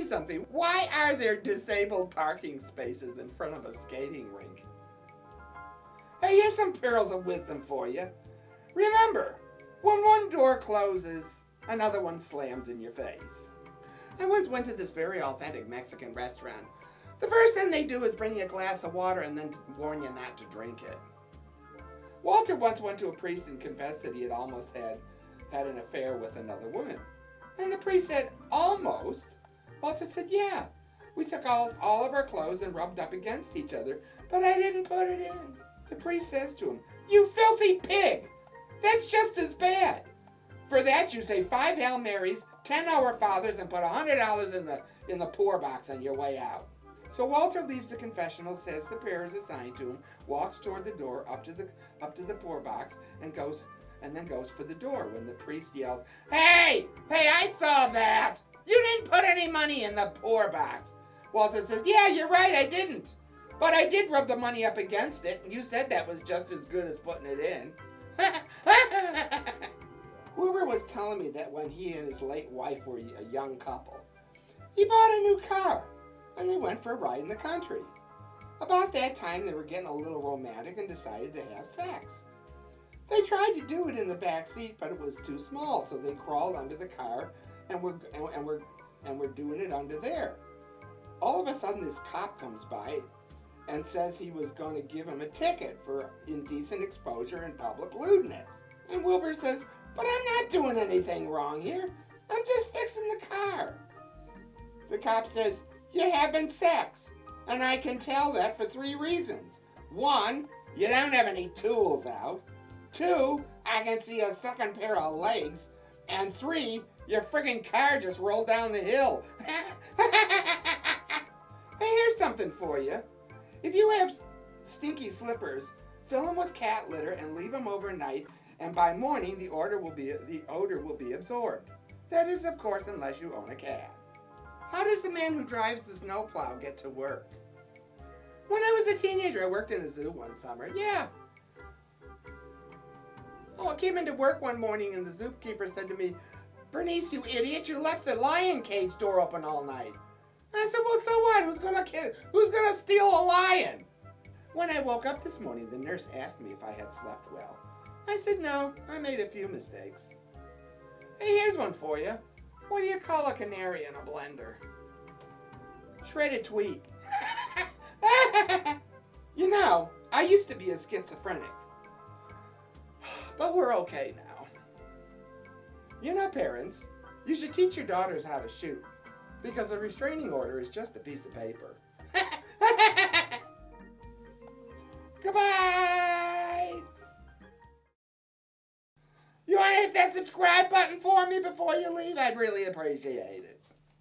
something. Why are there disabled parking spaces in front of a skating rink? Hey, here's some pearls of wisdom for you. Remember, when one door closes, another one slams in your face. I once went to this very authentic Mexican restaurant. The first thing they do is bring you a glass of water and then warn you not to drink it. Walter once went to a priest and confessed that he had almost had an affair with another woman. And the priest said, almost? Walter said, yeah. We took all of our clothes and rubbed up against each other, but I didn't put it in. The priest says to him, you filthy pig! That's just as bad. For that you say 5 Hail Marys, 10 Our Fathers, and put $100 in the poor box on your way out. So Walter leaves the confessional, says the prayers assigned to him, walks toward the door up to the poor box, and then goes for the door when the priest yells, Hey, I saw that! You didn't put any money in the poor box. Walter says, yeah, you're right, I didn't. But I did rub the money up against it, and you said that was just as good as putting it in. Wilbur was telling me that when he and his late wife were a young couple, he bought a new car, and they went for a ride in the country. About that time, they were getting a little romantic and decided to have sex. They tried to do it in the back seat, but it was too small, so they crawled under the car and were doing it under there. All of a sudden, this cop comes by and says he was going to give him a ticket for indecent exposure and public lewdness. And Wilbur says, but I'm not doing anything wrong here. I'm just fixing the car. The cop says, you're having sex, and I can tell that for 3 reasons. 1, you don't have any tools out. 2, I can see a second pair of legs. And 3, your friggin' car just rolled down the hill. Hey, here's something for you. If you have stinky slippers, fill them with cat litter and leave them overnight, and by morning the odor will be absorbed. That is, of course, unless you own a cat. How does the man who drives the snowplow get to work? When I was a teenager, I worked in a zoo one summer. Yeah. Oh, I came into work one morning and the zookeeper said to me, Bernice, you idiot, you left the lion cage door open all night. I said, well, so what? Who's gonna steal a lion? When I woke up this morning, the nurse asked me if I had slept well. I said, no, I made a few mistakes. Hey, here's one for you. What do you call a canary in a blender? Shredded tweet. You know, I used to be a schizophrenic. But we're okay now. You know, parents, you should teach your daughters how to shoot, because a restraining order is just a piece of paper. Goodbye! You want to hit that subscribe button for me before you leave? I'd really appreciate it.